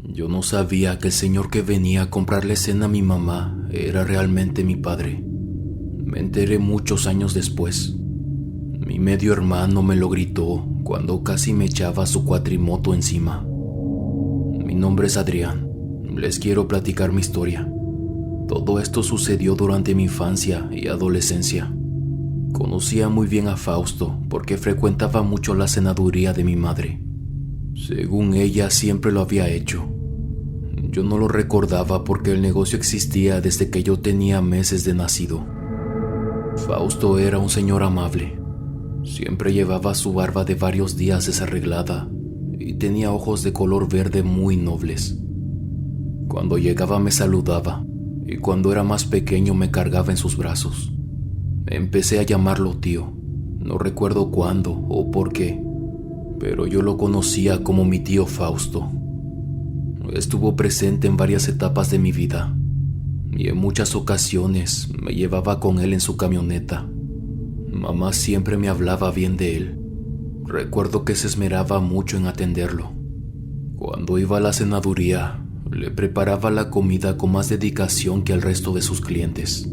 Yo no sabía que el señor que venía a comprarle cena a mi mamá era realmente mi padre. Me enteré muchos años después. Mi medio hermano me lo gritó cuando casi me echaba su cuatrimoto encima. Mi nombre es Adrián. Les quiero platicar mi historia. Todo esto sucedió durante mi infancia y adolescencia. Conocía muy bien a Fausto porque frecuentaba mucho la cenaduría de mi madre. Según ella, siempre lo había hecho. Yo no lo recordaba porque el negocio existía desde que yo tenía meses de nacido. Fausto era un señor amable. Siempre llevaba su barba de varios días desarreglada y tenía ojos de color verde muy nobles. Cuando llegaba me saludaba y cuando era más pequeño me cargaba en sus brazos. Empecé a llamarlo tío. No recuerdo cuándo o por qué, pero yo lo conocía como mi tío Fausto. Estuvo presente en varias etapas de mi vida y en muchas ocasiones me llevaba con él en su camioneta. Mamá siempre me hablaba bien de él. Recuerdo que se esmeraba mucho en atenderlo. Cuando iba a la cenaduría, le preparaba la comida con más dedicación que al resto de sus clientes.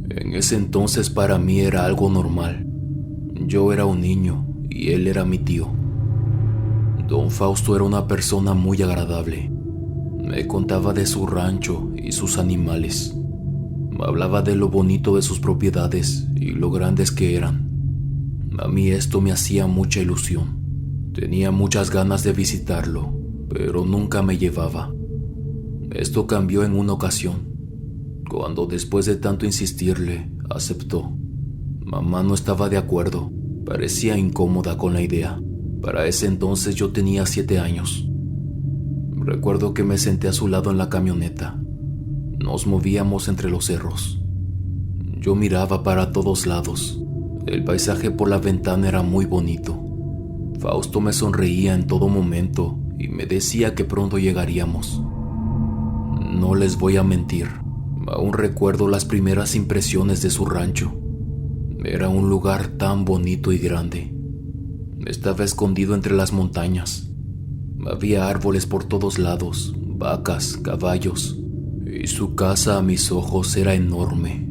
En ese entonces para mí era algo normal. Yo era un niño y él era mi tío. Don Fausto era una persona muy agradable. Me contaba de su rancho y sus animales. Me hablaba de lo bonito de sus propiedades y lo grandes que eran. A mí esto me hacía mucha ilusión. Tenía muchas ganas de visitarlo, pero nunca me llevaba. Esto cambió en una ocasión, cuando después de tanto insistirle, aceptó. Mamá no estaba de acuerdo, parecía incómoda con la idea. Para ese entonces yo tenía 7 años. Recuerdo que me senté a su lado en la camioneta. Nos movíamos entre los cerros. Yo miraba para todos lados. El paisaje por la ventana era muy bonito. Fausto me sonreía en todo momento y me decía que pronto llegaríamos. No les voy a mentir, aún recuerdo las primeras impresiones de su rancho. Era un lugar tan bonito y grande. Estaba escondido entre las montañas. Había árboles por todos lados, vacas, caballos, y su casa a mis ojos era enorme.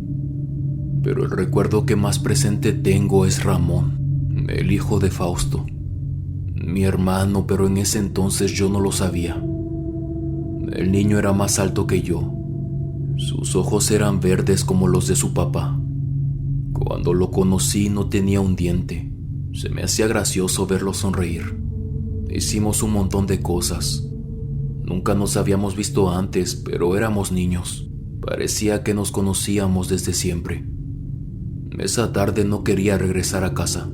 Pero el recuerdo que más presente tengo es Ramón, el hijo de Fausto. Mi hermano, pero en ese entonces yo no lo sabía. El niño era más alto que yo. Sus ojos eran verdes como los de su papá. Cuando lo conocí no tenía un diente. Se me hacía gracioso verlo sonreír. Hicimos un montón de cosas. Nunca nos habíamos visto antes, pero éramos niños. Parecía que nos conocíamos desde siempre. Esa tarde no quería regresar a casa.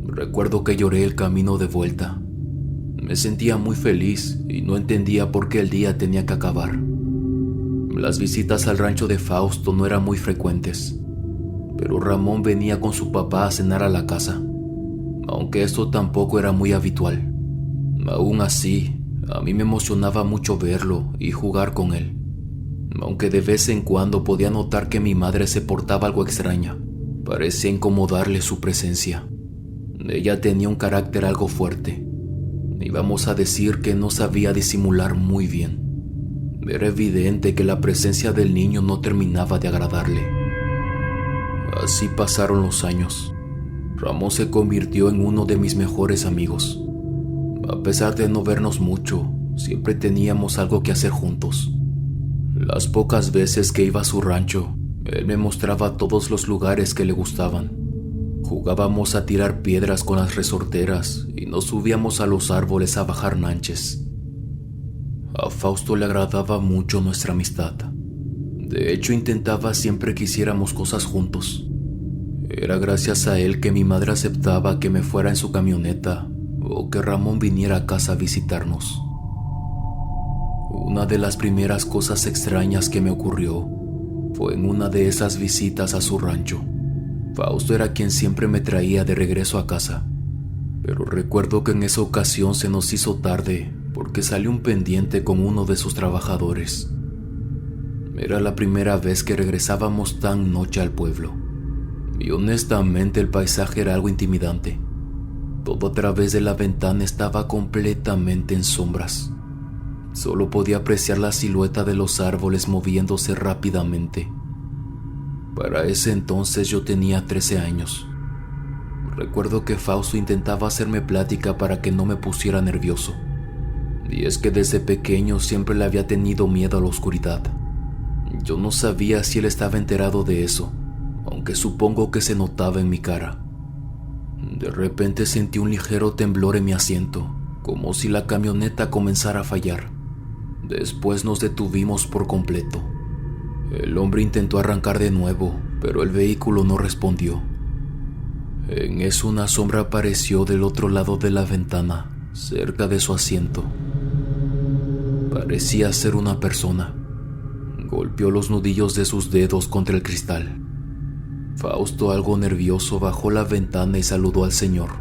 Recuerdo que lloré el camino de vuelta. Me sentía muy feliz y no entendía por qué el día tenía que acabar. Las visitas al rancho de Fausto no eran muy frecuentes, pero Ramón venía con su papá a cenar a la casa, aunque esto tampoco era muy habitual. Aún así, a mí me emocionaba mucho verlo y jugar con él, aunque de vez en cuando podía notar que mi madre se portaba algo extraña. Parecía incomodarle su presencia. Ella tenía un carácter algo fuerte, y vamos a decir que no sabía disimular muy bien. Era evidente que la presencia del niño no terminaba de agradarle. Así pasaron los años. Ramón se convirtió en uno de mis mejores amigos. A pesar de no vernos mucho, siempre teníamos algo que hacer juntos. Las pocas veces que iba a su rancho, él me mostraba todos los lugares que le gustaban. Jugábamos a tirar piedras con las resorteras y nos subíamos a los árboles a bajar nanches. A Fausto le agradaba mucho nuestra amistad. De hecho, intentaba siempre que hiciéramos cosas juntos. Era gracias a él que mi madre aceptaba que me fuera en su camioneta o que Ramón viniera a casa a visitarnos. Una de las primeras cosas extrañas que me ocurrió fue en una de esas visitas a su rancho. Fausto era quien siempre me traía de regreso a casa, pero recuerdo que en esa ocasión se nos hizo tarde porque salió un pendiente con uno de sus trabajadores. Era la primera vez que regresábamos tan noche al pueblo, y honestamente el paisaje era algo intimidante. Todo a través de la ventana estaba completamente en sombras. Solo podía apreciar la silueta de los árboles moviéndose rápidamente. Para ese entonces yo tenía 13 años. Recuerdo que Fausto intentaba hacerme plática para que no me pusiera nervioso. Y es que desde pequeño siempre le había tenido miedo a la oscuridad. Yo no sabía si él estaba enterado de eso, aunque supongo que se notaba en mi cara. De repente sentí un ligero temblor en mi asiento, como si la camioneta comenzara a fallar. Después nos detuvimos por completo. El hombre intentó arrancar de nuevo, pero el vehículo no respondió. En eso una sombra apareció del otro lado de la ventana, cerca de su asiento. Parecía ser una persona. Golpeó los nudillos de sus dedos contra el cristal. Fausto, algo nervioso, bajó la ventana y saludó al señor.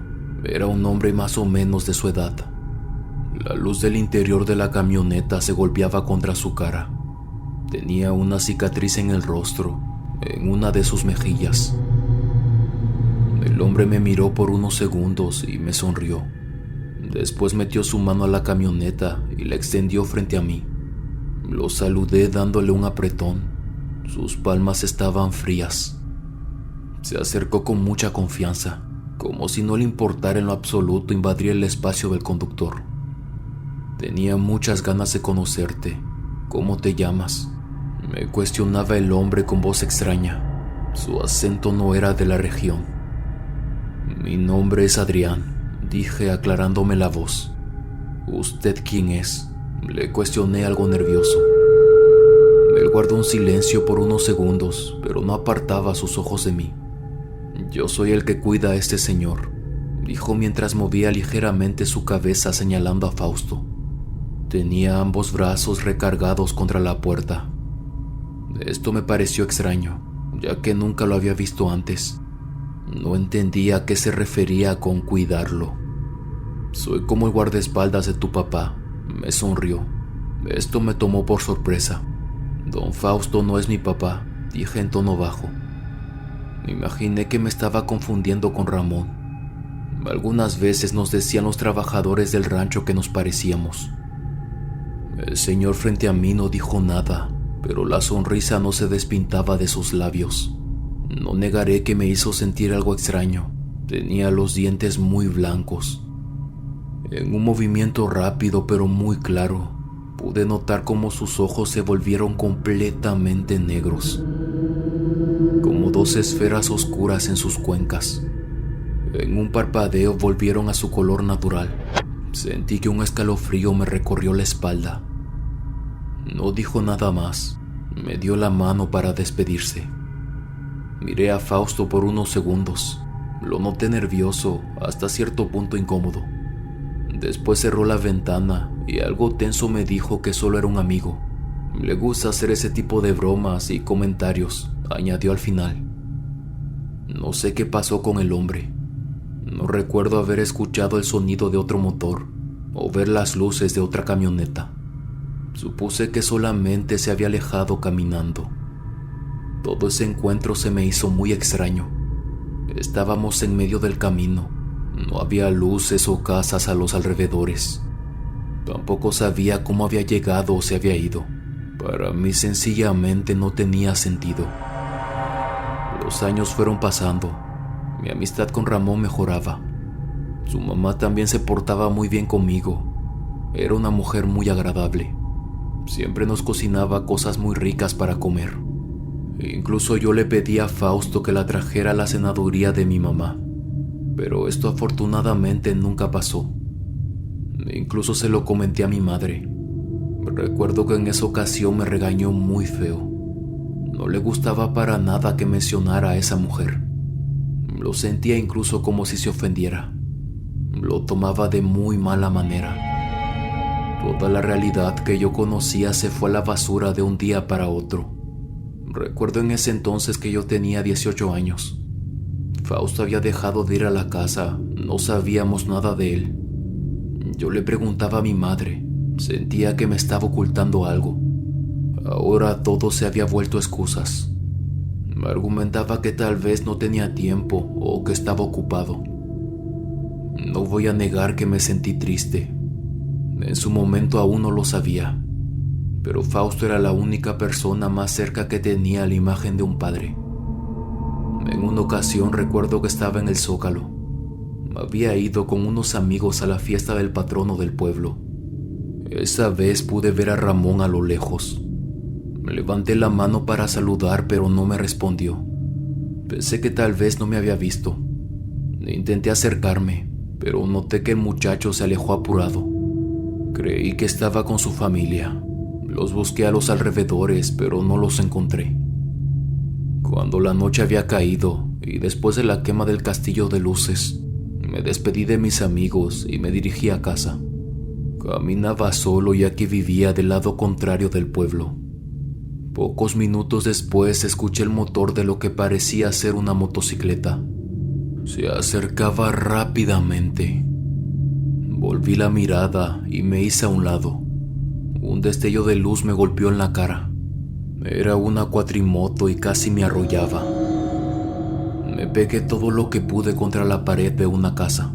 Era un hombre más o menos de su edad. La luz del interior de la camioneta se golpeaba contra su cara. Tenía una cicatriz en el rostro, en una de sus mejillas. El hombre me miró por unos segundos y me sonrió. Después metió su mano a la camioneta y la extendió frente a mí. Lo saludé dándole un apretón. Sus palmas estaban frías. Se acercó con mucha confianza, como si no le importara en lo absoluto invadir el espacio del conductor. Tenía muchas ganas de conocerte. ¿Cómo te llamas?, me cuestionaba el hombre con voz extraña. Su acento no era de la región. Mi nombre es Adrián, dije aclarándome la voz. ¿Usted quién es?, le cuestioné algo nervioso. Él guardó un silencio por unos segundos, pero no apartaba sus ojos de mí. Yo soy el que cuida a este señor, dijo mientras movía ligeramente su cabeza señalando a Fausto. Tenía ambos brazos recargados contra la puerta. Esto me pareció extraño, ya que nunca lo había visto antes. No entendía a qué se refería con cuidarlo. Soy como el guardaespaldas de tu papá, me sonrió. Esto me tomó por sorpresa. Don Fausto no es mi papá, dije en tono bajo. Imaginé que me estaba confundiendo con Ramón. Algunas veces nos decían los trabajadores del rancho que nos parecíamos. El señor frente a mí no dijo nada, pero la sonrisa no se despintaba de sus labios. No negaré que me hizo sentir algo extraño. Tenía los dientes muy blancos. En un movimiento rápido pero muy claro, pude notar cómo sus ojos se volvieron completamente negros, como dos esferas oscuras en sus cuencas. En un parpadeo volvieron a su color natural. Sentí que un escalofrío me recorrió la espalda. No dijo nada más. Me dio la mano para despedirse. Miré a Fausto por unos segundos. Lo noté nervioso, hasta cierto punto incómodo. Después cerró la ventana y algo tenso me dijo que solo era un amigo. Le gusta hacer ese tipo de bromas y comentarios, añadió al final. No sé qué pasó con el hombre. No recuerdo haber escuchado el sonido de otro motor o ver las luces de otra camioneta. Supuse que solamente se había alejado caminando. Todo ese encuentro se me hizo muy extraño. Estábamos en medio del camino. No había luces o casas a los alrededores. Tampoco sabía cómo había llegado o se había ido. Para mí sencillamente no tenía sentido. Los años fueron pasando. Mi amistad con Ramón mejoraba. Su mamá también se portaba muy bien conmigo. Era una mujer muy agradable. Siempre nos cocinaba cosas muy ricas para comer. Incluso yo le pedí a Fausto que la trajera a la cenaduría de mi mamá. Pero esto afortunadamente nunca pasó. Incluso se lo comenté a mi madre. Recuerdo que en esa ocasión me regañó muy feo. No le gustaba para nada que mencionara a esa mujer. Lo sentía incluso como si se ofendiera. Lo tomaba de muy mala manera. Toda la realidad que yo conocía se fue a la basura de un día para otro. Recuerdo en ese entonces que yo tenía 18 años. Fausto había dejado de ir a la casa, no sabíamos nada de él. Yo le preguntaba a mi madre, sentía que me estaba ocultando algo. Ahora todo se había vuelto excusas. Me argumentaba que tal vez no tenía tiempo o que estaba ocupado. No voy a negar que me sentí triste. En su momento aún no lo sabía, pero Fausto era la única persona más cerca que tenía la imagen de un padre. En una ocasión recuerdo que estaba en el Zócalo. Había ido con unos amigos a la fiesta del patrono del pueblo. Esa vez pude ver a Ramón a lo lejos. Levanté la mano para saludar, pero no me respondió. Pensé que tal vez no me había visto. Intenté acercarme, pero noté que el muchacho se alejó apurado. Creí que estaba con su familia. Los busqué a los alrededores, pero no los encontré. Cuando la noche había caído y después de la quema del castillo de luces, me despedí de mis amigos y me dirigí a casa. Caminaba solo ya que vivía del lado contrario del pueblo. Pocos minutos después escuché el motor de lo que parecía ser una motocicleta. Se acercaba rápidamente. Volví la mirada y me hice a un lado. Un destello de luz me golpeó en la cara. Era una cuatrimoto y casi me arrollaba. Me pegué todo lo que pude contra la pared de una casa.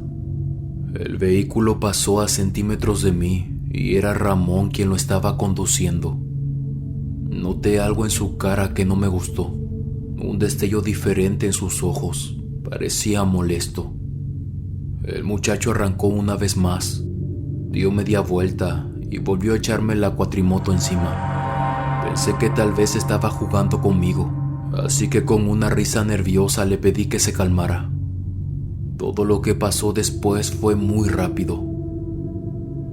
El vehículo pasó a centímetros de mí y era Ramón quien lo estaba conduciendo. Noté algo en su cara que no me gustó. Un destello diferente en sus ojos. Parecía molesto. El muchacho arrancó una vez más, dio media vuelta y volvió a echarme la cuatrimoto encima. Pensé que tal vez estaba jugando conmigo, así que con una risa nerviosa le pedí que se calmara. Todo lo que pasó después fue muy rápido.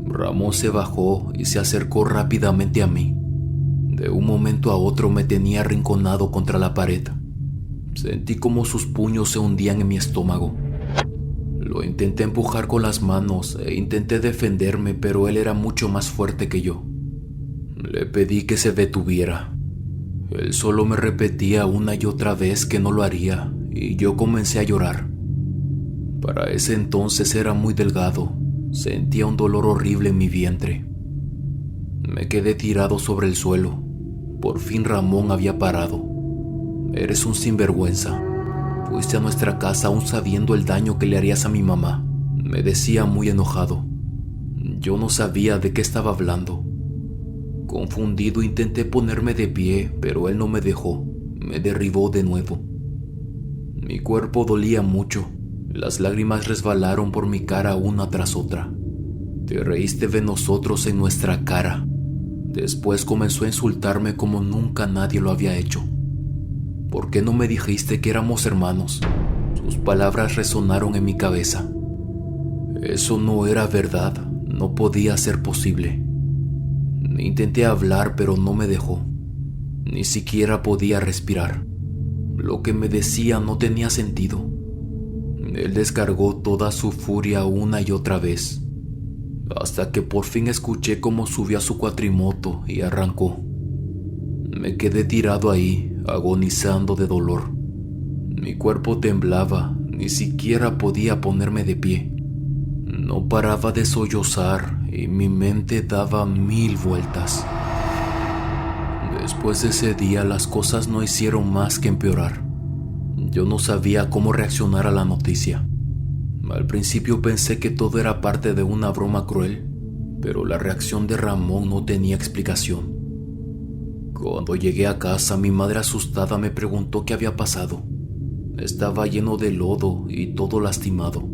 Ramón se bajó y se acercó rápidamente a mí. De un momento a otro me tenía arrinconado contra la pared. Sentí como sus puños se hundían en mi estómago. Lo intenté empujar con las manos e intenté defenderme, pero él era mucho más fuerte que yo. Le pedí que se detuviera. Él solo me repetía una y otra vez que no lo haría, y yo comencé a llorar. Para ese entonces era muy delgado. Sentía un dolor horrible en mi vientre. Me quedé tirado sobre el suelo. Por fin Ramón había parado. «Eres un sinvergüenza. Fuiste a nuestra casa aún sabiendo el daño que le harías a mi mamá», me decía muy enojado. Yo no sabía de qué estaba hablando. Confundido intenté ponerme de pie, pero él no me dejó. Me derribó de nuevo. Mi cuerpo dolía mucho. Las lágrimas resbalaron por mi cara una tras otra. Te reíste de nosotros en nuestra cara. Después comenzó a insultarme como nunca nadie lo había hecho. ¿Por qué no me dijiste que éramos hermanos? Sus palabras resonaron en mi cabeza. Eso no era verdad, no podía ser posible. Intenté hablar, pero no me dejó. Ni siquiera podía respirar. Lo que me decía no tenía sentido. Él descargó toda su furia una y otra vez, hasta que por fin escuché cómo subió a su cuatrimoto y arrancó. Me quedé tirado ahí, agonizando de dolor. Mi cuerpo temblaba, ni siquiera podía ponerme de pie. No paraba de sollozar y mi mente daba 1000 vueltas. Después de ese día las cosas no hicieron más que empeorar. Yo no sabía cómo reaccionar a la noticia. Al principio pensé que todo era parte de una broma cruel, pero la reacción de Ramón no tenía explicación. Cuando llegué a casa, mi madre asustada me preguntó qué había pasado. Estaba lleno de lodo y todo lastimado.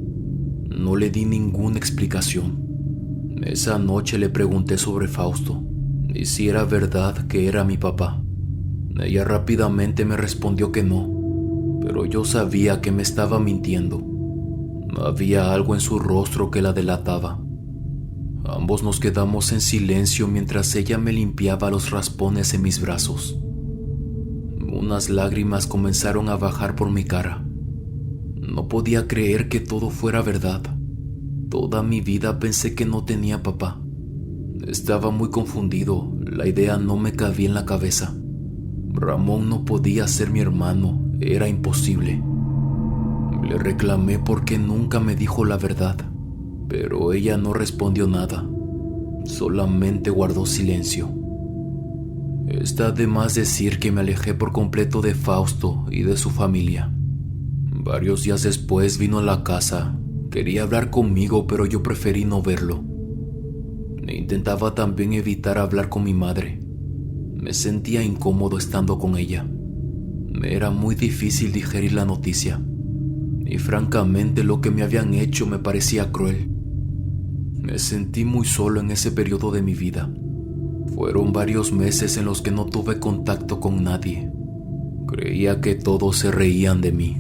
No le di ninguna explicación. Esa noche le pregunté sobre Fausto y si era verdad que era mi papá. Ella rápidamente me respondió que no, pero yo sabía que me estaba mintiendo. Había algo en su rostro que la delataba. Ambos nos quedamos en silencio mientras ella me limpiaba los raspones en mis brazos. Unas lágrimas comenzaron a bajar por mi cara. No podía creer que todo fuera verdad. Toda mi vida pensé que no tenía papá. Estaba muy confundido, la idea no me cabía en la cabeza. Ramón no podía ser mi hermano, era imposible. Le reclamé porque nunca me dijo la verdad, pero ella no respondió nada, solamente guardó silencio. Está de más decir que me alejé por completo de Fausto y de su familia. Varios días después vino a la casa, quería hablar conmigo, pero yo preferí no verlo. Intentaba también evitar hablar con mi madre. Me sentía incómodo estando con ella. Me era muy difícil digerir la noticia. Y francamente lo que me habían hecho me parecía cruel. Me sentí muy solo en ese periodo de mi vida. Fueron varios meses en los que no tuve contacto con nadie. Creía que todos se reían de mí.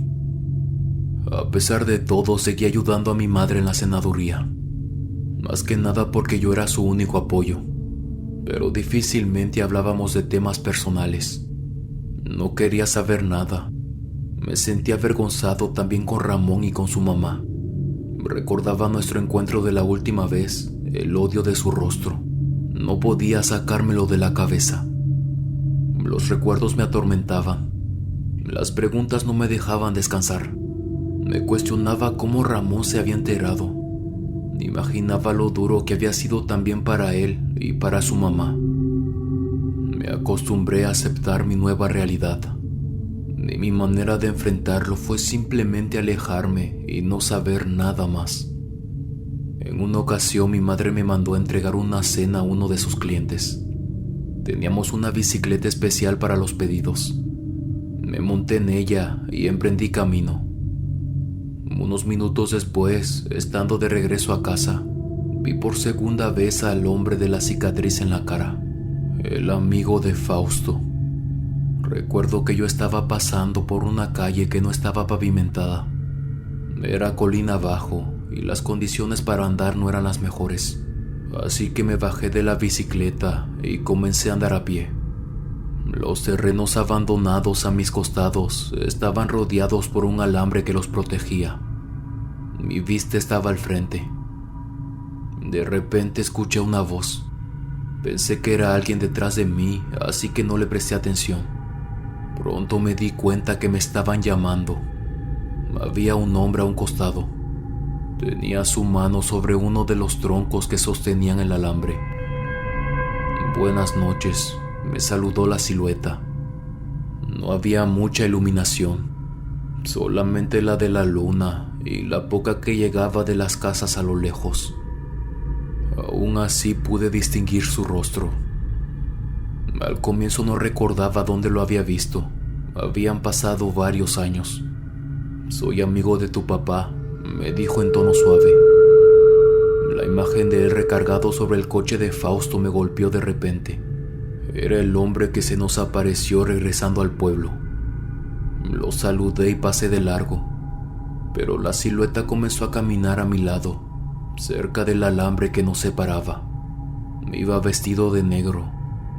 A pesar de todo, seguí ayudando a mi madre en la senaduría. Más que nada porque yo era su único apoyo. Pero difícilmente hablábamos de temas personales. No quería saber nada. Me sentía avergonzado también con Ramón y con su mamá. Recordaba nuestro encuentro de la última vez, el odio de su rostro. No podía sacármelo de la cabeza. Los recuerdos me atormentaban. Las preguntas no me dejaban descansar. Me cuestionaba cómo Ramón se había enterado. Imaginaba lo duro que había sido también para él y para su mamá. Me acostumbré a aceptar mi nueva realidad. Y mi manera de enfrentarlo fue simplemente alejarme y no saber nada más. En una ocasión mi madre me mandó a entregar una cena a uno de sus clientes. Teníamos una bicicleta especial para los pedidos. Me monté en ella y emprendí camino. Unos minutos después, estando de regreso a casa, vi por segunda vez al hombre de la cicatriz en la cara, el amigo de Fausto. Recuerdo que yo estaba pasando por una calle que no estaba pavimentada. Era colina abajo y las condiciones para andar no eran las mejores, así que me bajé de la bicicleta y comencé a andar a pie. Los terrenos abandonados a mis costados estaban rodeados por un alambre que los protegía. Mi vista estaba al frente. De repente escuché una voz. Pensé que era alguien detrás de mí, así que no le presté atención. Pronto me di cuenta que me estaban llamando. Había un hombre a un costado. Tenía su mano sobre uno de los troncos que sostenían el alambre. Buenas noches, me saludó la silueta. No había mucha iluminación, solamente la de la luna y la poca que llegaba de las casas a lo lejos. Aún así pude distinguir su rostro. Al comienzo no recordaba dónde lo había visto. Habían pasado varios años. Soy amigo de tu papá, me dijo en tono suave. La imagen de él recargado sobre el coche de Fausto me golpeó de repente. Era el hombre que se nos apareció regresando al pueblo. Lo saludé y pasé de largo, pero la silueta comenzó a caminar a mi lado, cerca del alambre que nos separaba. Iba vestido de negro,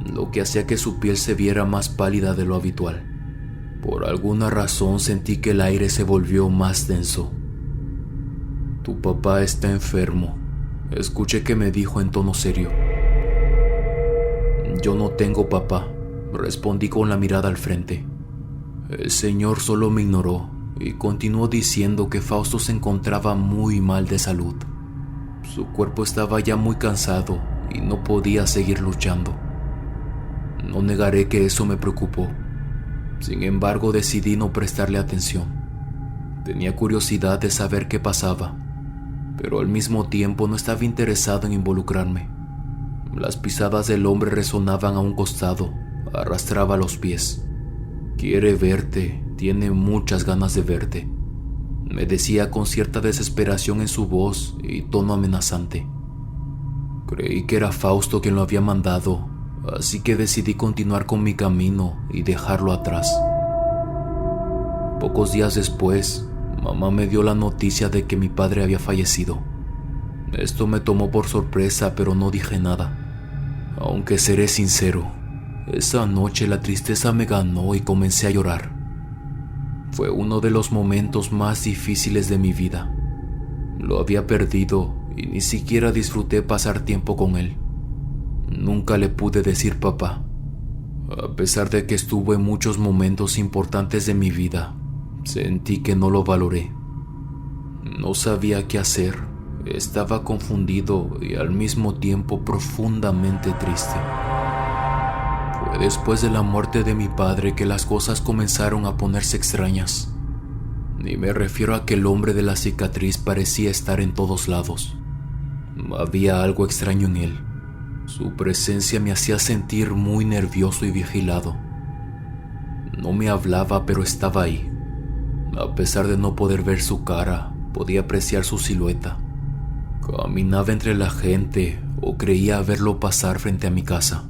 lo que hacía que su piel se viera más pálida de lo habitual. Por alguna razón sentí que el aire se volvió más denso. Tu papá está enfermo, escuché que me dijo en tono serio. Yo no tengo papá, respondí con la mirada al frente. El señor solo me ignoró y continuó diciendo que Fausto se encontraba muy mal de salud. Su cuerpo estaba ya muy cansado y no podía seguir luchando. No negaré que eso me preocupó. Sin embargo, decidí no prestarle atención. Tenía curiosidad de saber qué pasaba, pero al mismo tiempo no estaba interesado en involucrarme. Las pisadas del hombre resonaban a un costado, arrastraba los pies. Quiere verte, tiene muchas ganas de verte, me decía con cierta desesperación en su voz y tono amenazante. Creí que era Fausto quien lo había mandado, así que decidí continuar con mi camino y dejarlo atrás. Pocos días después, mamá me dio la noticia de que mi padre había fallecido. Esto me tomó por sorpresa, pero no dije nada. Aunque seré sincero, esa noche la tristeza me ganó y comencé a llorar. Fue uno de los momentos más difíciles de mi vida. Lo había perdido y ni siquiera disfruté pasar tiempo con él. Nunca le pude decir papá, a pesar de que estuvo en muchos momentos importantes de mi vida. Sentí que no lo valoré. No sabía qué hacer. Estaba confundido y al mismo tiempo profundamente triste. Fue después de la muerte de mi padre que las cosas comenzaron a ponerse extrañas. Y me refiero a que el hombre de la cicatriz parecía estar en todos lados. Había algo extraño en él. Su presencia me hacía sentir muy nervioso y vigilado. No me hablaba, pero estaba ahí. A pesar de no poder ver su cara, podía apreciar su silueta. Caminaba entre la gente o creía verlo pasar frente a mi casa.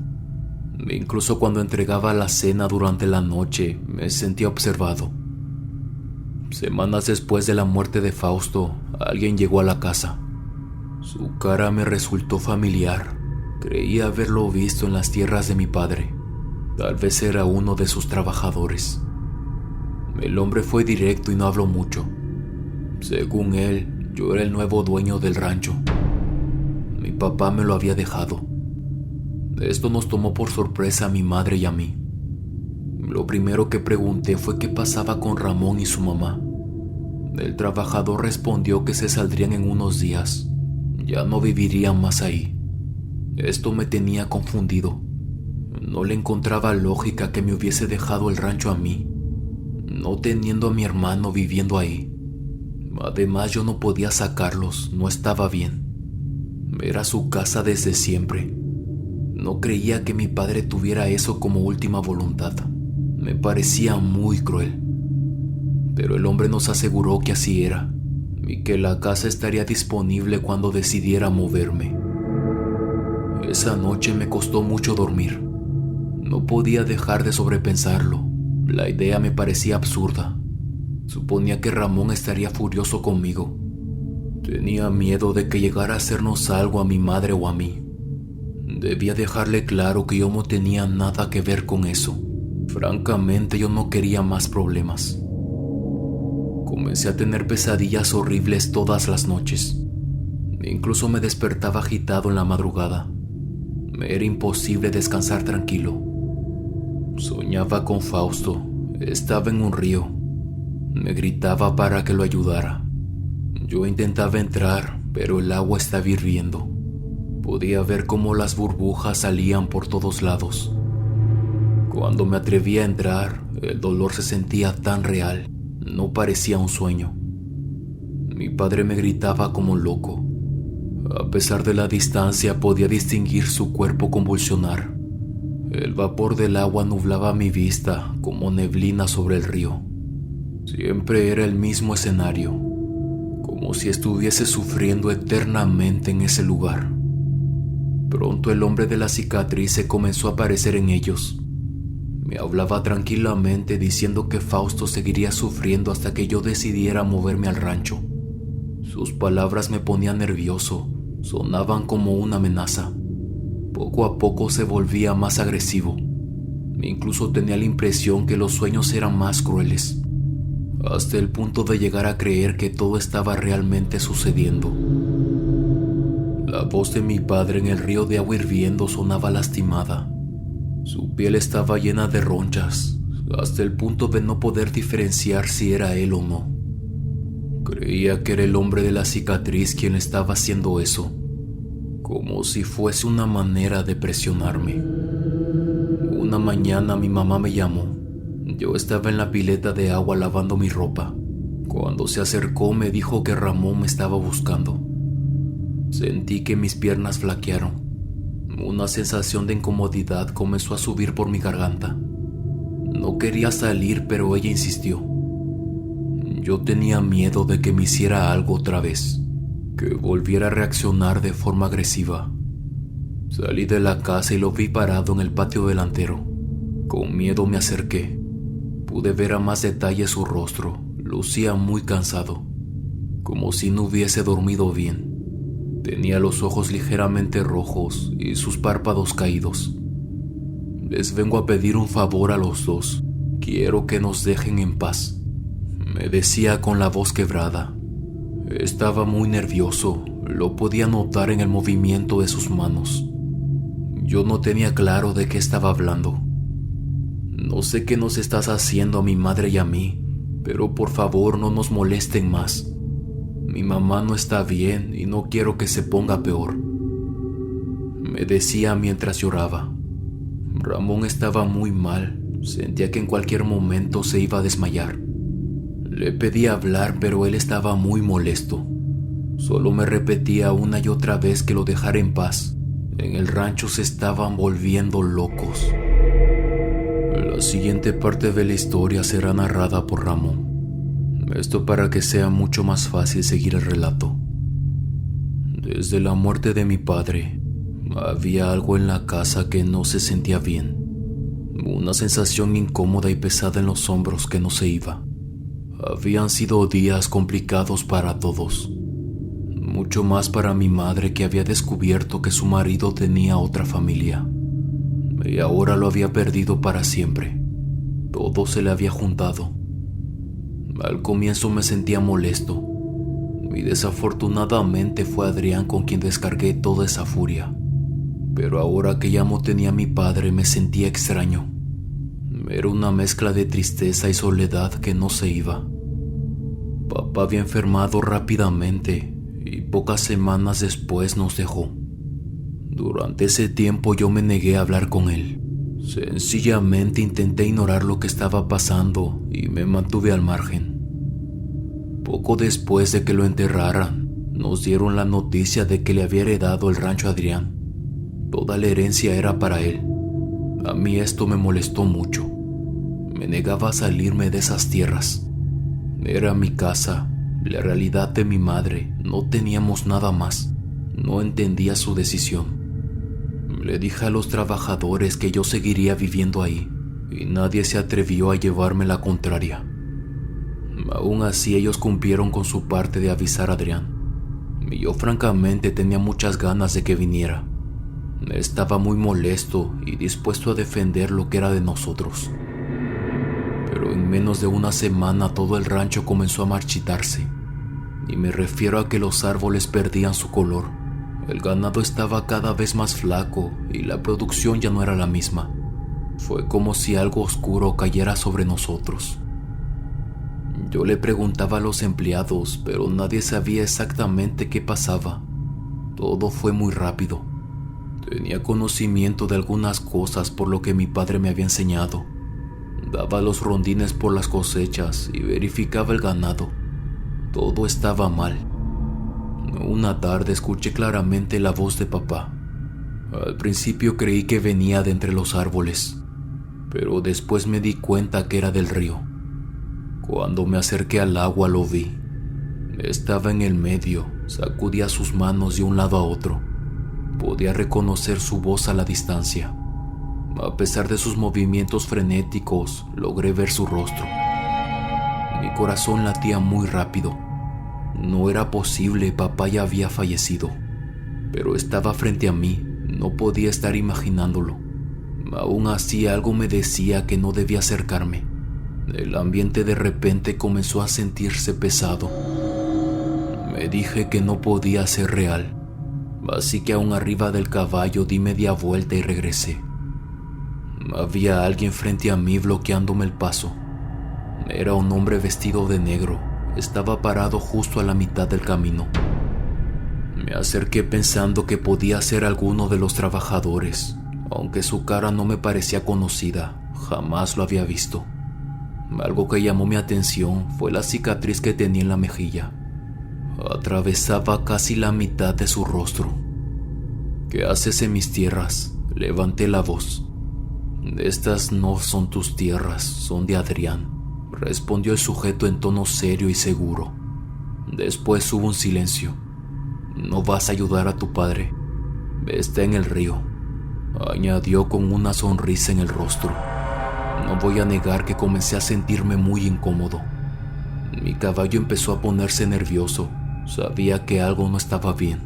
Incluso cuando entregaba la cena durante la noche, me sentía observado. Semanas después de la muerte de Fausto, alguien llegó a la casa. Su cara me resultó familiar. Creía haberlo visto en las tierras de mi padre. Tal vez era uno de sus trabajadores. El hombre fue directo y no habló mucho. Según él, yo era el nuevo dueño del rancho. Mi papá me lo había dejado. Esto nos tomó por sorpresa a mi madre y a mí. Lo primero que pregunté fue qué pasaba con Ramón y su mamá. El trabajador respondió que se saldrían en unos días. Ya no vivirían más ahí. Esto me tenía confundido. No le encontraba lógica que me hubiese dejado el rancho a mí, no teniendo a mi hermano viviendo ahí. Además, yo no podía sacarlos, no estaba bien. Era su casa desde siempre. No creía que mi padre tuviera eso como última voluntad. Me parecía muy cruel. Pero el hombre nos aseguró que así era, y que la casa estaría disponible cuando decidiera moverme. Esa noche me costó mucho dormir. No podía dejar de sobrepensarlo. La idea me parecía absurda. Suponía que Ramón estaría furioso conmigo. Tenía miedo de que llegara a hacernos algo a mi madre o a mí. Debía dejarle claro que yo no tenía nada que ver con eso. Francamente, yo no quería más problemas. Comencé a tener pesadillas horribles todas las noches. Incluso me despertaba agitado en la madrugada. Me era imposible descansar tranquilo. Soñaba con Fausto. Estaba en un río. Me gritaba para que lo ayudara. Yo intentaba entrar, pero el agua estaba hirviendo. Podía ver cómo las burbujas salían por todos lados. Cuando me atreví a entrar, el dolor se sentía tan real. No parecía un sueño. Mi padre me gritaba como loco. A pesar de la distancia, podía distinguir su cuerpo convulsionar. El vapor del agua nublaba mi vista como neblina sobre el río. Siempre era el mismo escenario, como si estuviese sufriendo eternamente en ese lugar. Pronto el hombre de la cicatriz se comenzó a aparecer en ellos. Me hablaba tranquilamente diciendo que Fausto seguiría sufriendo hasta que yo decidiera moverme al rancho. Sus palabras me ponían nervioso, sonaban como una amenaza. Poco a poco se volvía más agresivo. Incluso tenía la impresión que los sueños eran más crueles, hasta el punto de llegar a creer que todo estaba realmente sucediendo. La voz de mi padre en el río de agua hirviendo sonaba lastimada. Su piel estaba llena de ronchas, hasta el punto de no poder diferenciar si era él o no. Creía que era el hombre de la cicatriz quien estaba haciendo eso, como si fuese una manera de presionarme. Una mañana mi mamá me llamó. Yo estaba en la pileta de agua lavando mi ropa. Cuando se acercó me dijo que Ramón me estaba buscando. Sentí que mis piernas flaquearon. Una sensación de incomodidad comenzó a subir por mi garganta. No quería salir, pero ella insistió. Yo tenía miedo de que me hiciera algo otra vez, que volviera a reaccionar de forma agresiva. Salí de la casa y lo vi parado en el patio delantero. Con miedo me acerqué. Pude ver a más detalle su rostro. Lucía muy cansado, como si no hubiese dormido bien. Tenía los ojos ligeramente rojos y sus párpados caídos. Les vengo a pedir un favor a los dos. Quiero que nos dejen en paz, me decía con la voz quebrada. Estaba muy nervioso, lo podía notar en el movimiento de sus manos. Yo no tenía claro de qué estaba hablando. No sé qué nos estás haciendo a mi madre y a mí, pero por favor no nos molesten más. Mi mamá no está bien y no quiero que se ponga peor, me decía mientras lloraba. Ramón estaba muy mal, sentía que en cualquier momento se iba a desmayar. Le pedí hablar, pero él estaba muy molesto. Solo me repetía una y otra vez que lo dejara en paz En el rancho se estaban volviendo locos. La siguiente parte de la historia será narrada por Ramón. Esto para que sea mucho más fácil seguir el relato. Desde la muerte de mi padre, había algo en la casa que no se sentía bien. Una sensación incómoda y pesada en los hombros que no se iba. Habían sido días complicados para todos. Mucho más para mi madre, que había descubierto que su marido tenía otra familia. Y ahora lo había perdido para siempre. Todo se le había juntado. Al comienzo me sentía molesto. Y desafortunadamente fue Adrián con quien descargué toda esa furia. Pero ahora que ya no tenía a mi padre me sentía extraño. Era una mezcla de tristeza y soledad que no se iba. Papá había enfermado rápidamente y pocas semanas después nos dejó. Durante ese tiempo yo me negué a hablar con él. Sencillamente intenté ignorar lo que estaba pasando y me mantuve al margen. Poco después de que lo enterraran, nos dieron la noticia de que le había heredado el rancho a Adrián. Toda la herencia era para él. A mí esto me molestó mucho. Me negaba a salirme de esas tierras. Era mi casa, la realidad de mi madre. No teníamos nada más. No entendía su decisión. Le dije a los trabajadores que yo seguiría viviendo ahí, y nadie se atrevió a llevarme la contraria. Aún así, ellos cumplieron con su parte de avisar a Adrián. Y yo francamente tenía muchas ganas de que viniera. Estaba muy molesto y dispuesto a defender lo que era de nosotros. Pero en menos de una semana todo el rancho comenzó a marchitarse. Y me refiero a que los árboles perdían su color. El ganado estaba cada vez más flaco y la producción ya no era la misma. Fue como si algo oscuro cayera sobre nosotros. Yo le preguntaba a los empleados, pero nadie sabía exactamente qué pasaba. Todo fue muy rápido. Tenía conocimiento de algunas cosas por lo que mi padre me había enseñado. Daba los rondines por las cosechas y verificaba el ganado. Todo estaba mal. Una tarde escuché claramente la voz de papá. Al principio creí que venía de entre los árboles, pero después me di cuenta que era del río. Cuando me acerqué al agua lo vi. Estaba en el medio, sacudía sus manos de un lado a otro. Podía reconocer su voz a la distancia. A pesar de sus movimientos frenéticos, logré ver su rostro. Mi corazón latía muy rápido. No era posible, papá ya había fallecido. Pero estaba frente a mí, no podía estar imaginándolo. Aún así, algo me decía que no debía acercarme. El ambiente de repente comenzó a sentirse pesado. Me dije que no podía ser real. Así que aún arriba del caballo di media vuelta y regresé. Había alguien frente a mí bloqueándome el paso. Era un hombre vestido de negro. Estaba parado justo a la mitad del camino. Me acerqué pensando que podía ser alguno de los trabajadores, aunque su cara no me parecía conocida. Jamás lo había visto. Algo que llamó mi atención fue la cicatriz que tenía en la mejilla. Atravesaba casi la mitad de su rostro. ¿Qué haces en mis tierras? Levanté la voz. Estas no son tus tierras, son de Adrián, respondió el sujeto en tono serio y seguro. Después hubo un silencio. ¿No vas a ayudar a tu padre? Está en el río, añadió con una sonrisa en el rostro. No voy a negar que comencé a sentirme muy incómodo. Mi caballo empezó a ponerse nervioso. Sabía que algo no estaba bien.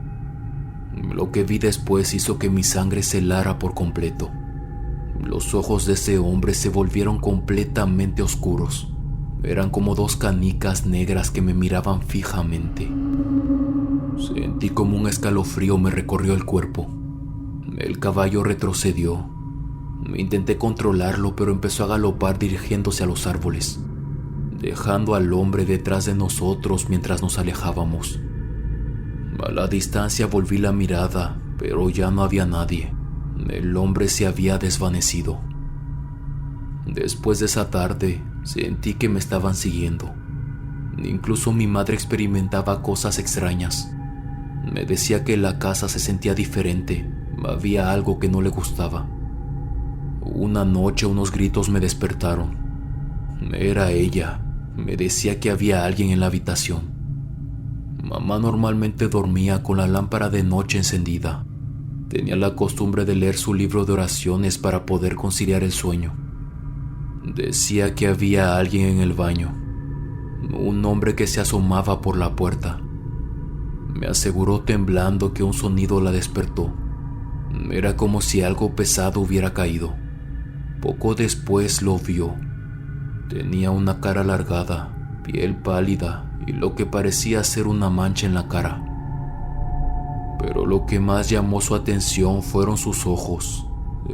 Lo que vi después hizo que mi sangre se helara por completo. Los ojos de ese hombre se volvieron completamente oscuros. Eran como dos canicas negras que me miraban fijamente. Sentí como un escalofrío me recorrió el cuerpo. El caballo retrocedió. Intenté controlarlo, pero empezó a galopar dirigiéndose a los árboles, dejando al hombre detrás de nosotros mientras nos alejábamos. A la distancia volví la mirada, pero ya no había nadie. El hombre se había desvanecido. Después de esa tarde, sentí que me estaban siguiendo. Incluso mi madre experimentaba cosas extrañas. Me decía que la casa se sentía diferente, Había algo que no le gustaba. Una noche unos gritos me despertaron. Era ella. Me decía que había alguien en la habitación. Mamá normalmente dormía con la lámpara de noche encendida. Tenía la costumbre de leer su libro de oraciones para poder conciliar el sueño. Decía que había alguien en el baño, un hombre que se asomaba por la puerta. Me aseguró temblando que un sonido la despertó. Era como si algo pesado hubiera caído. Poco después lo vio. Tenía una cara alargada, piel pálida y lo que parecía ser una mancha en la cara. Pero lo que más llamó su atención fueron sus ojos.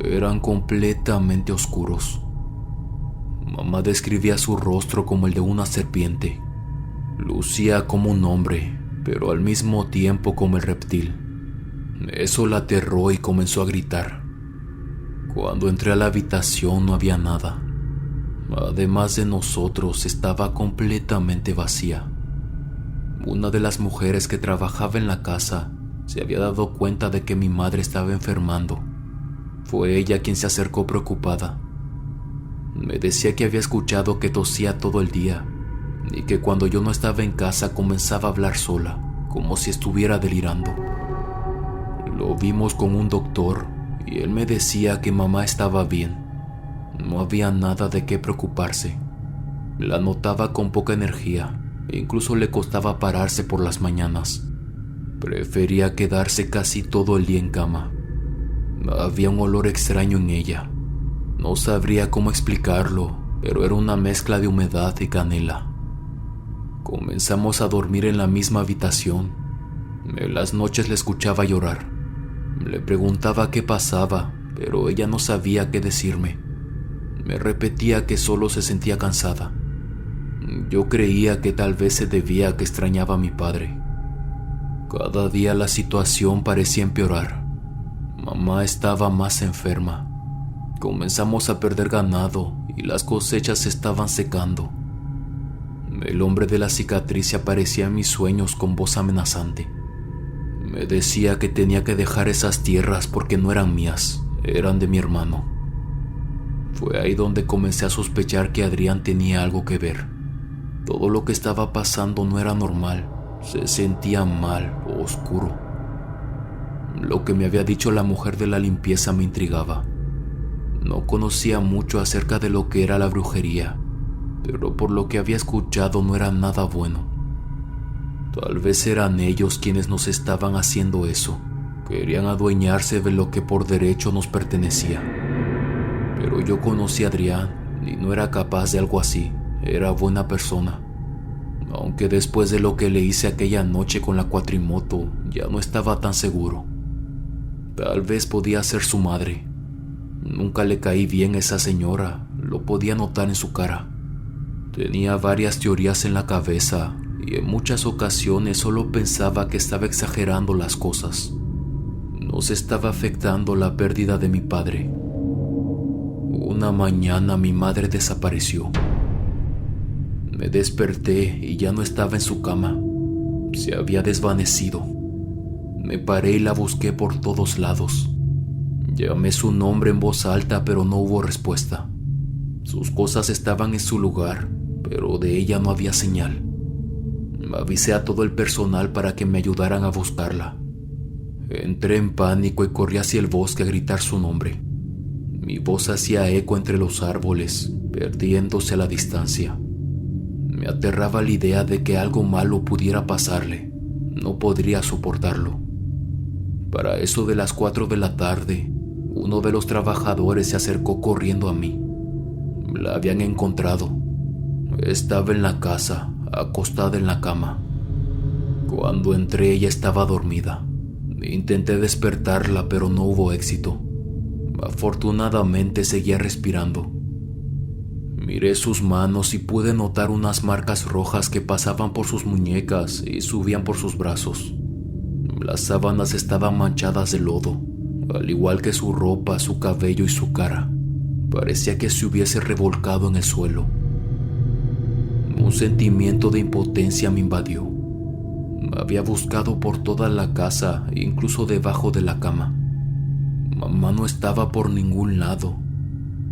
Eran completamente oscuros. Mamá describía su rostro como el de una serpiente. Lucía como un hombre, pero al mismo tiempo como el reptil. Eso la aterró y comenzó a gritar. Cuando entré a la habitación no había nada. Además de nosotros, estaba completamente vacía. Una de las mujeres que trabajaba en la casa se había dado cuenta de que mi madre estaba enfermando. Fue ella quien se acercó preocupada. Me decía que había escuchado que tosía todo el día y que cuando yo no estaba en casa comenzaba a hablar sola, como si estuviera delirando. Lo vimos con un doctor y él me decía que mamá estaba bien. No había nada de qué preocuparse. La notaba con poca energía e incluso le costaba pararse por las mañanas. Prefería quedarse casi todo el día en cama. Había un olor extraño en ella. No sabría cómo explicarlo, pero era una mezcla de humedad y canela. Comenzamos a dormir en la misma habitación. En las noches le escuchaba llorar. Le preguntaba qué pasaba, pero ella no sabía qué decirme. Me repetía que solo se sentía cansada. Yo creía que tal vez se debía a que extrañaba a mi padre. Cada día la situación parecía empeorar. Mamá estaba más enferma. Comenzamos a perder ganado y las cosechas se estaban secando. El hombre de la cicatriz se aparecía en mis sueños con voz amenazante. Me decía que tenía que dejar esas tierras porque no eran mías, eran de mi hermano. Fue ahí donde comencé a sospechar que Adrián tenía algo que ver. Todo lo que estaba pasando no era normal, se sentía mal o oscuro. Lo que me había dicho la mujer de la limpieza me intrigaba. No conocía mucho acerca de lo que era la brujería, pero por lo que había escuchado no era nada bueno. Tal vez eran ellos quienes nos estaban haciendo eso. Querían adueñarse de lo que por derecho nos pertenecía. Pero yo conocí a Adrián y no era capaz de algo así. Era buena persona. Aunque después de lo que le hice aquella noche con la cuatrimoto, ya no estaba tan seguro. Tal vez podía ser su madre. Nunca le caí bien a esa señora, lo podía notar en su cara. Tenía varias teorías en la cabeza y en muchas ocasiones solo pensaba que estaba exagerando las cosas. Nos estaba afectando la pérdida de mi padre. Una mañana mi madre desapareció. Me desperté y ya no estaba en su cama. Se había desvanecido. Me paré y la busqué por todos lados. Llamé su nombre en voz alta, pero no hubo respuesta. Sus cosas estaban en su lugar, pero de ella no había señal. Avisé a todo el personal para que me ayudaran a buscarla. Entré en pánico y corrí hacia el bosque a gritar su nombre. Mi voz hacía eco entre los árboles, perdiéndose a la distancia. Me aterraba la idea de que algo malo pudiera pasarle. No podría soportarlo. Para eso de las 4 de la tarde, uno de los trabajadores se acercó corriendo a mí. La habían encontrado. Estaba en la casa, acostada en la cama. Cuando entré, ella estaba dormida. Intenté despertarla, pero no hubo éxito. Afortunadamente seguía respirando. Miré sus manos y pude notar unas marcas rojas que pasaban por sus muñecas y subían por sus brazos. Las sábanas estaban manchadas de lodo, al igual que su ropa, su cabello y su cara. Parecía que se hubiese revolcado en el suelo. Un sentimiento de impotencia me invadió. Había buscado por toda la casa, incluso debajo de la cama. Mamá no estaba por ningún lado.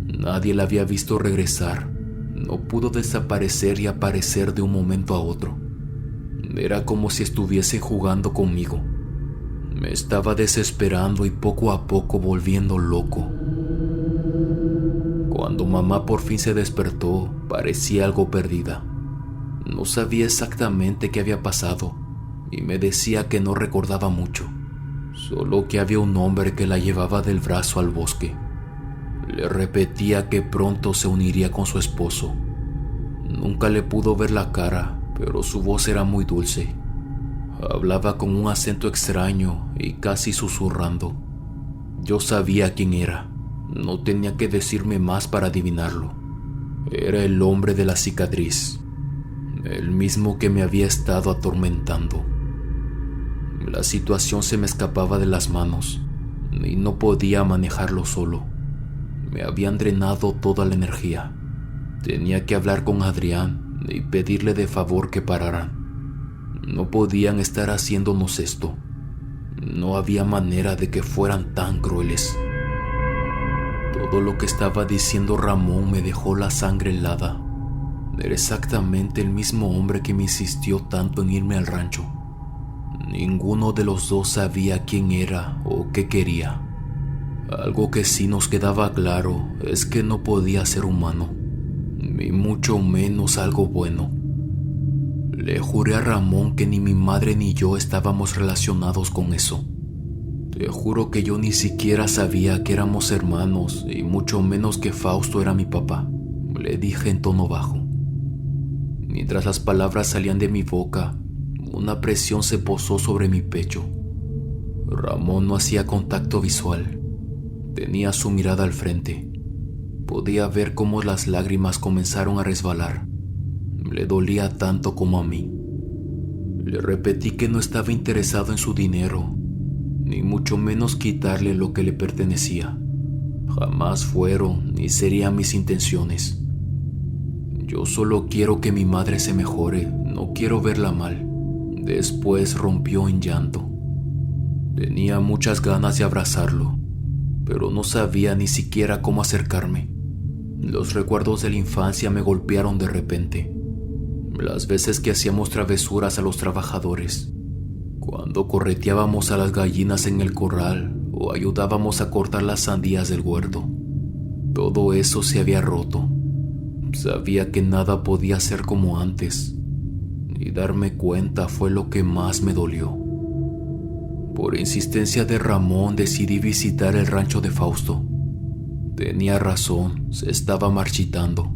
Nadie la había visto regresar. No pudo desaparecer y aparecer de un momento a otro. Era como si estuviese jugando conmigo. Me estaba desesperando y poco a poco volviendo loco. Cuando mamá por fin se despertó, parecía algo perdida. No sabía exactamente qué había pasado y me decía que no recordaba mucho, solo que había un hombre que la llevaba del brazo al bosque. Le repetía que pronto se uniría con su esposo. Nunca le pudo ver la cara, pero su voz era muy dulce. Hablaba con un acento extraño y casi susurrando. Yo sabía quién era. No tenía que decirme más para adivinarlo. Era el hombre de la cicatriz, el mismo que me había estado atormentando. La situación se me escapaba de las manos y no podía manejarlo solo. Me habían drenado toda la energía. Tenía que hablar con Adrián y pedirle de favor que pararan. No podían estar haciéndonos esto. No había manera de que fueran tan crueles. Todo lo que estaba diciendo Ramón me dejó la sangre helada. Era exactamente el mismo hombre que me insistió tanto en irme al rancho. Ninguno de los dos sabía quién era o qué quería. Algo que sí nos quedaba claro es que no podía ser humano, ni mucho menos algo bueno. Le juré a Ramón que ni mi madre ni yo estábamos relacionados con eso. Te juro que yo ni siquiera sabía que éramos hermanos y mucho menos que Fausto era mi papá, le dije en tono bajo. Mientras las palabras salían de mi boca, una presión se posó sobre mi pecho. Ramón no hacía contacto visual. Tenía su mirada al frente. Podía ver cómo las lágrimas comenzaron a resbalar. Le dolía tanto como a mí. Le repetí que no estaba interesado en su dinero, ni mucho menos quitarle lo que le pertenecía. Jamás fueron ni serían mis intenciones. Yo solo quiero que mi madre se mejore, no quiero verla mal. Después rompió en llanto. Tenía muchas ganas de abrazarlo, pero no sabía ni siquiera cómo acercarme. Los recuerdos de la infancia me golpearon de repente. Las veces que hacíamos travesuras a los trabajadores, cuando correteábamos a las gallinas en el corral o ayudábamos a cortar las sandías del huerto. Todo eso se había roto. Sabía que nada podía ser como antes, y darme cuenta fue lo que más me dolió. Por insistencia de Ramón decidí visitar el rancho de Fausto. Tenía razón, se estaba marchitando.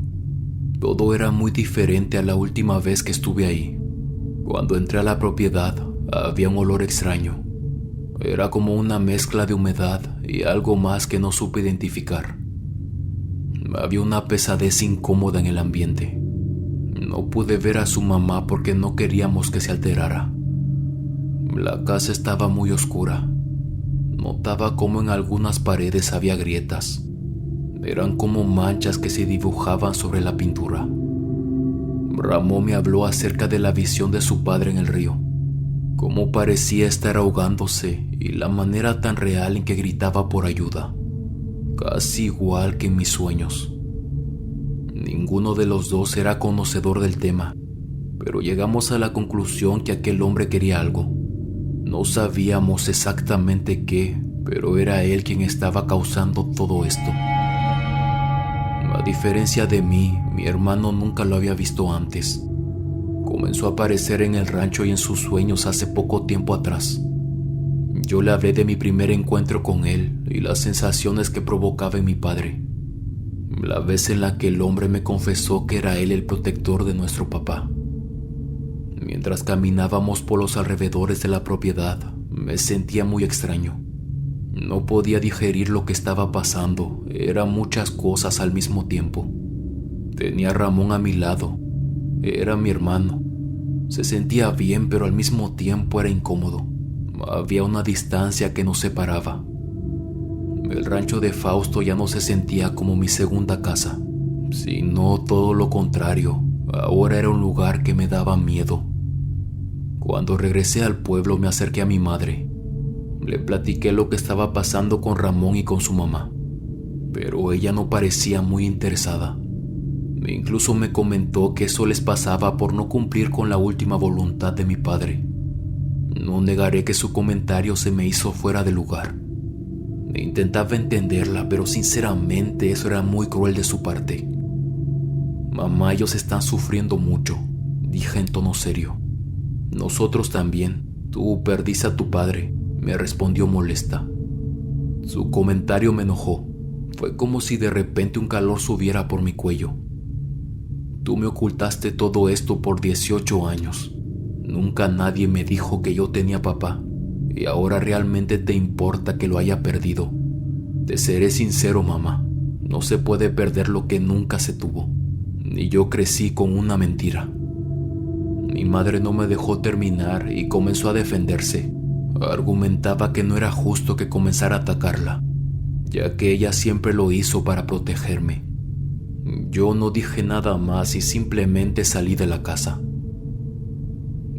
Todo era muy diferente a la última vez que estuve ahí. Cuando entré a la propiedad, había un olor extraño. Era como una mezcla de humedad y algo más que no supe identificar. Había una pesadez incómoda en el ambiente. No pude ver a su mamá porque no queríamos que se alterara. La casa estaba muy oscura. Notaba cómo en algunas paredes había grietas. Eran como manchas que se dibujaban sobre la pintura. Ramón me habló acerca de la visión de su padre en el río, cómo parecía estar ahogándose y la manera tan real en que gritaba por ayuda, casi igual que en mis sueños. Ninguno de los dos era conocedor del tema, pero llegamos a la conclusión que aquel hombre quería algo. No sabíamos exactamente qué, pero era él quien estaba causando todo esto. A diferencia de mí, mi hermano nunca lo había visto antes. Comenzó a aparecer en el rancho y en sus sueños hace poco tiempo atrás. Yo le hablé de mi primer encuentro con él y las sensaciones que provocaba en mi padre. La vez en la que el hombre me confesó que era él el protector de nuestro papá. Mientras caminábamos por los alrededores de la propiedad, me sentía muy extraño. No podía digerir lo que estaba pasando, eran muchas cosas al mismo tiempo. Tenía a Ramón a mi lado, era mi hermano. Se sentía bien, pero al mismo tiempo era incómodo. Había una distancia que nos separaba. El rancho de Fausto ya no se sentía como mi segunda casa, sino todo lo contrario. Ahora era un lugar que me daba miedo. Cuando regresé al pueblo me acerqué a mi madre. Le platiqué lo que estaba pasando con Ramón y con su mamá, pero ella no parecía muy interesada. Incluso me comentó que eso les pasaba por no cumplir con la última voluntad de mi padre. No negaré que su comentario se me hizo fuera de lugar. Intentaba entenderla, pero sinceramente eso era muy cruel de su parte. Mamá, ellos están sufriendo mucho, dije en tono serio. Nosotros también. Tú perdiste a tu padre, me respondió molesta. Su comentario me enojó. Fue como si de repente un calor subiera por mi cuello. Tú me ocultaste todo esto por 18 años. Nunca nadie me dijo que yo tenía papá, y ahora realmente te importa que lo haya perdido. Te seré sincero, mamá. No se puede perder lo que nunca se tuvo. Ni yo crecí con una mentira. Mi madre no me dejó terminar y comenzó a defenderse. Argumentaba que no era justo que comenzara a atacarla, ya que ella siempre lo hizo para protegerme. Yo no dije nada más y simplemente salí de la casa.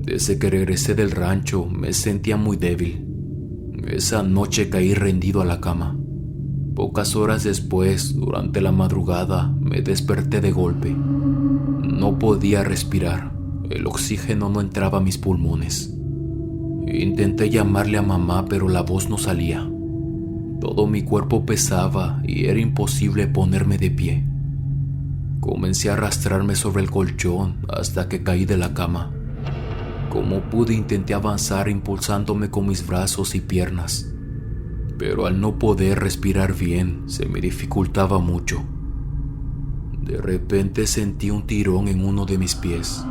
Desde que regresé del rancho me sentía muy débil. Esa noche caí rendido a la cama. Pocas horas después, durante la madrugada, me desperté de golpe. No podía respirar. El oxígeno no entraba a mis pulmones. Intenté llamarle a mamá, pero la voz no salía. Todo mi cuerpo pesaba y era imposible ponerme de pie. Comencé a arrastrarme sobre el colchón hasta que caí de la cama. Como pude intenté avanzar impulsándome con mis brazos y piernas, pero al no poder respirar bien se me dificultaba mucho. De repente sentí un tirón en uno de mis pies.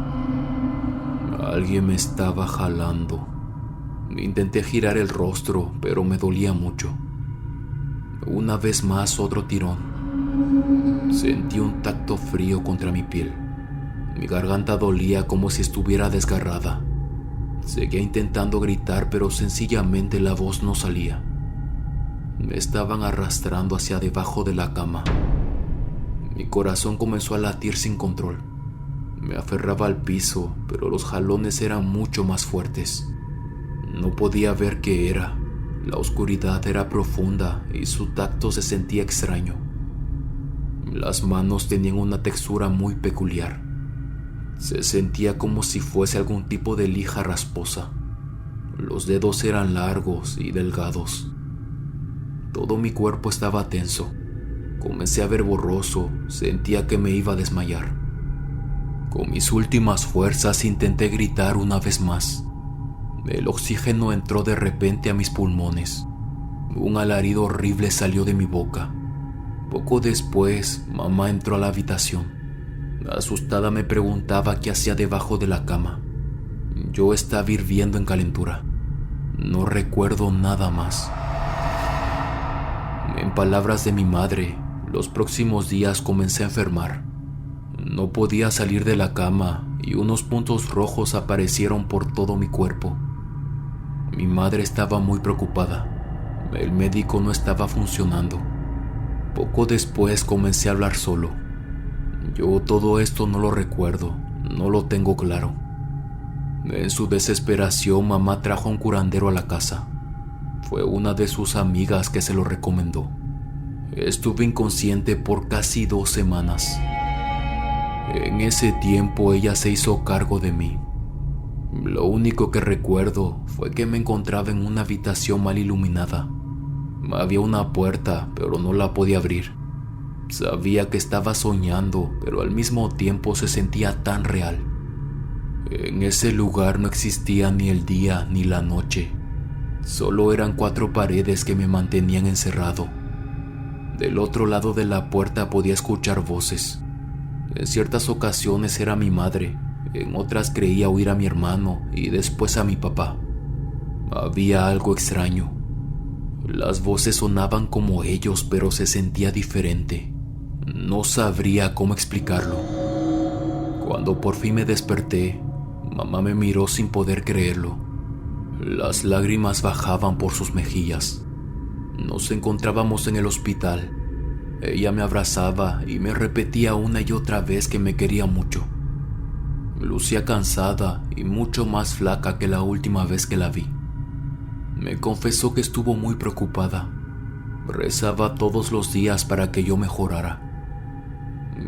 Alguien me estaba jalando. Intenté girar el rostro, pero me dolía mucho. Una vez más otro tirón. Sentí un tacto frío contra mi piel. Mi garganta dolía como si estuviera desgarrada. Seguía intentando gritar, pero sencillamente la voz no salía. Me estaban arrastrando hacia debajo de la cama. Mi corazón comenzó a latir sin control. Me aferraba al piso, pero los jalones eran mucho más fuertes. No podía ver qué era. La oscuridad era profunda y su tacto se sentía extraño. Las manos tenían una textura muy peculiar. Se sentía como si fuese algún tipo de lija rasposa. Los dedos eran largos y delgados. Todo mi cuerpo estaba tenso. Comencé a ver borroso, sentía que me iba a desmayar. Con mis últimas fuerzas intenté gritar una vez más. El oxígeno entró de repente a mis pulmones. Un alarido horrible salió de mi boca. Poco después, mamá entró a la habitación. Asustada me preguntaba qué hacía debajo de la cama. Yo estaba hirviendo en calentura. No recuerdo nada más. En palabras de mi madre, los próximos días comencé a enfermar. No podía salir de la cama y unos puntos rojos aparecieron por todo mi cuerpo. Mi madre estaba muy preocupada. El médico no estaba funcionando. Poco después comencé a hablar solo. Yo todo esto no lo recuerdo, no lo tengo claro. En su desesperación, mamá trajo a un curandero a la casa. Fue una de sus amigas que se lo recomendó. Estuve inconsciente por casi 2 semanas. En ese tiempo ella se hizo cargo de mí. Lo único que recuerdo fue que me encontraba en una habitación mal iluminada. Había una puerta, pero no la podía abrir. Sabía que estaba soñando, pero al mismo tiempo se sentía tan real. En ese lugar no existía ni el día ni la noche. Solo eran 4 paredes que me mantenían encerrado. Del otro lado de la puerta podía escuchar voces. En ciertas ocasiones era mi madre, en otras creía oír a mi hermano y después a mi papá. Había algo extraño. Las voces sonaban como ellos, pero se sentía diferente. No sabría cómo explicarlo. Cuando por fin me desperté, mamá me miró sin poder creerlo. Las lágrimas bajaban por sus mejillas. Nos encontrábamos en el hospital. Ella me abrazaba y me repetía una y otra vez que me quería mucho. Lucía cansada y mucho más flaca que la última vez que la vi. Me confesó que estuvo muy preocupada. Rezaba todos los días para que yo mejorara.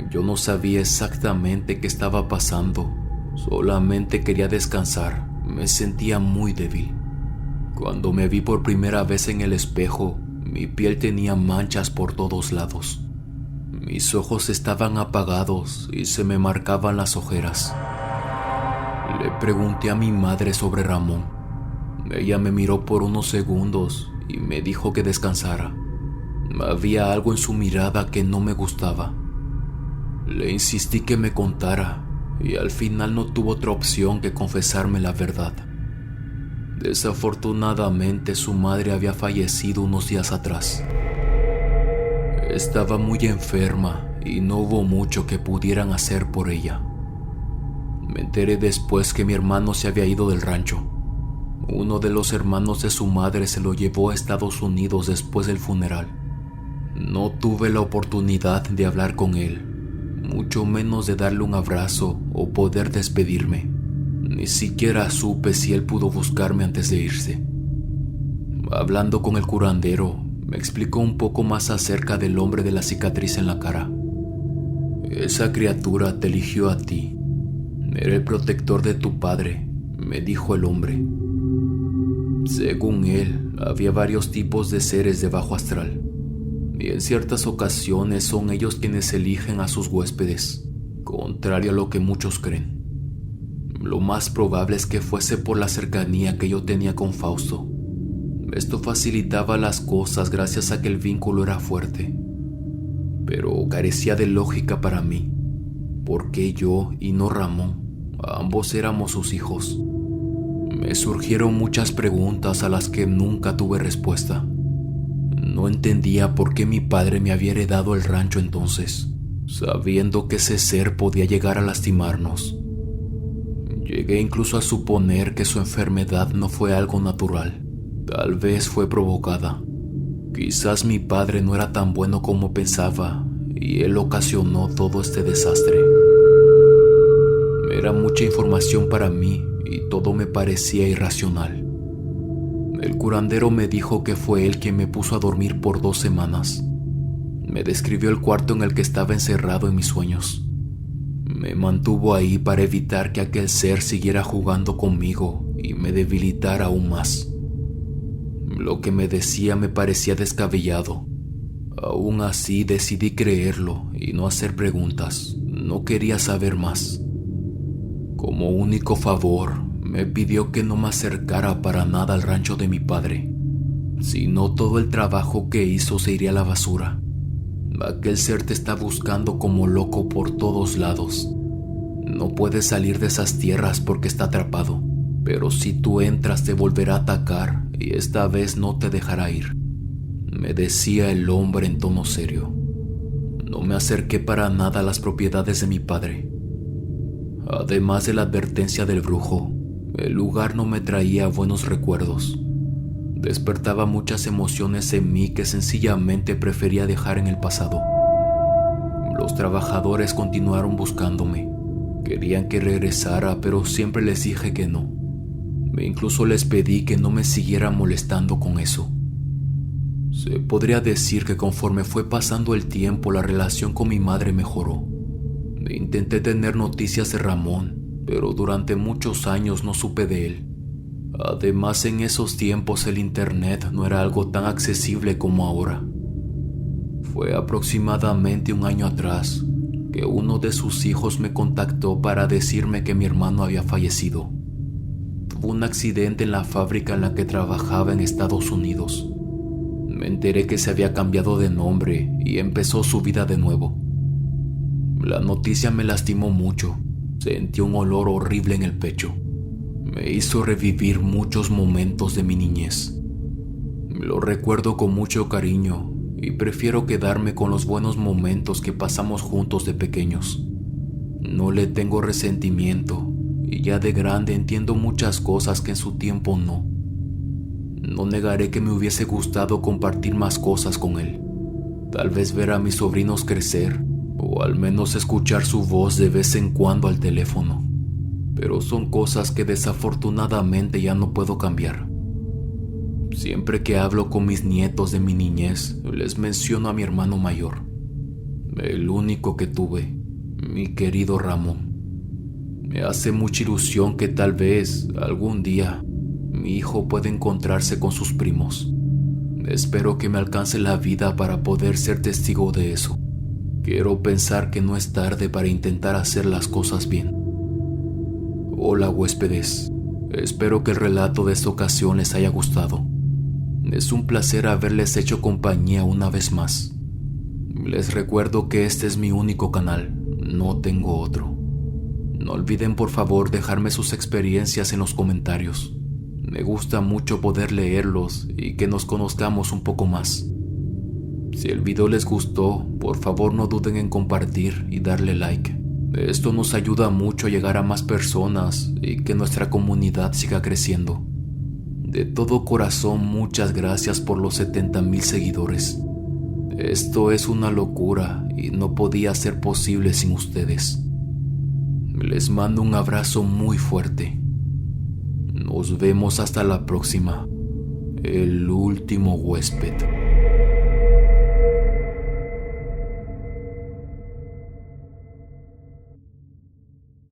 Yo no sabía exactamente qué estaba pasando, solamente quería descansar. Me sentía muy débil. Cuando me vi por primera vez en el espejo, mi piel tenía manchas por todos lados. Mis ojos estaban apagados y se me marcaban las ojeras. Le pregunté a mi madre sobre Ramón. Ella me miró por unos segundos y me dijo que descansara. Había algo en su mirada que no me gustaba. Le insistí que me contara y al final no tuvo otra opción que confesarme la verdad. Desafortunadamente su madre había fallecido unos días atrás. Estaba muy enferma y no hubo mucho que pudieran hacer por ella. Me enteré después que mi hermano se había ido del rancho. Uno de los hermanos de su madre se lo llevó a Estados Unidos después del funeral. No tuve la oportunidad de hablar con él, mucho menos de darle un abrazo o poder despedirme. Ni siquiera supe si él pudo buscarme antes de irse. Hablando con el curandero, me explicó un poco más acerca del hombre de la cicatriz en la cara. Esa criatura te eligió a ti. Era el protector de tu padre, me dijo el hombre. Según él, había varios tipos de seres de bajo astral, y en ciertas ocasiones son ellos quienes eligen a sus huéspedes, contrario a lo que muchos creen. Lo más probable es que fuese por la cercanía que yo tenía con Fausto. Esto facilitaba las cosas gracias a que el vínculo era fuerte, pero carecía de lógica para mí. ¿Por qué yo y no Ramón? Ambos éramos sus hijos. Me surgieron muchas preguntas a las que nunca tuve respuesta. No entendía por qué mi padre me había heredado el rancho entonces, sabiendo que ese ser podía llegar a lastimarnos. Llegué incluso a suponer que su enfermedad no fue algo natural. Tal vez fue provocada. Quizás mi padre no era tan bueno como pensaba y él ocasionó todo este desastre. Era mucha información para mí y todo me parecía irracional. El curandero me dijo que fue él quien me puso a dormir por 2 semanas. Me describió el cuarto en el que estaba encerrado en mis sueños. Me mantuvo ahí para evitar que aquel ser siguiera jugando conmigo y me debilitara aún más. Lo que me decía me parecía descabellado. Aún así decidí creerlo y no hacer preguntas. No quería saber más. Como único favor, me pidió que no me acercara para nada al rancho de mi padre. Si no, todo el trabajo que hizo se iría a la basura. Aquel ser te está buscando como loco por todos lados. No puedes salir de esas tierras porque está atrapado, pero si tú entras te volverá a atacar y esta vez no te dejará ir, me decía el hombre en tono serio. No me acerqué para nada a las propiedades de mi padre. Además de la advertencia del brujo, el lugar no me traía buenos recuerdos. Despertaba muchas emociones en mí que sencillamente prefería dejar en el pasado. Los trabajadores continuaron buscándome. Querían que regresara, pero siempre les dije que no. E incluso les pedí que no me siguieran molestando con eso. Se podría decir que conforme fue pasando el tiempo, la relación con mi madre mejoró. Intenté tener noticias de Ramón, pero durante muchos años no supe de él. Además, en esos tiempos el internet no era algo tan accesible como ahora. Fue aproximadamente 1 año atrás que uno de sus hijos me contactó para decirme que mi hermano había fallecido. Tuvo un accidente en la fábrica en la que trabajaba en Estados Unidos. Me enteré que se había cambiado de nombre y empezó su vida de nuevo. La noticia me lastimó mucho. Sentí un olor horrible en el pecho. Me hizo revivir muchos momentos de mi niñez. Lo recuerdo con mucho cariño y prefiero quedarme con los buenos momentos que pasamos juntos de pequeños. No le tengo resentimiento y ya de grande entiendo muchas cosas que en su tiempo no. No negaré que me hubiese gustado compartir más cosas con él. Tal vez ver a mis sobrinos crecer o al menos escuchar su voz de vez en cuando al teléfono. Pero son cosas que desafortunadamente ya no puedo cambiar. Siempre que hablo con mis nietos de mi niñez, les menciono a mi hermano mayor, el único que tuve, mi querido Ramón. Me hace mucha ilusión que tal vez algún día mi hijo pueda encontrarse con sus primos. Espero que me alcance la vida para poder ser testigo de eso. Quiero pensar que no es tarde para intentar hacer las cosas bien. Hola huéspedes, espero que el relato de esta ocasión les haya gustado. Es un placer haberles hecho compañía una vez más. Les recuerdo que este es mi único canal, no tengo otro. No olviden por favor dejarme sus experiencias en los comentarios. Me gusta mucho poder leerlos y que nos conozcamos un poco más. Si el video les gustó, por favor no duden en compartir y darle like. Esto nos ayuda mucho a llegar a más personas y que nuestra comunidad siga creciendo. De todo corazón, muchas gracias por los 70,000 seguidores. Esto es una locura y no podía ser posible sin ustedes. Les mando un abrazo muy fuerte. Nos vemos hasta la próxima. El último huésped.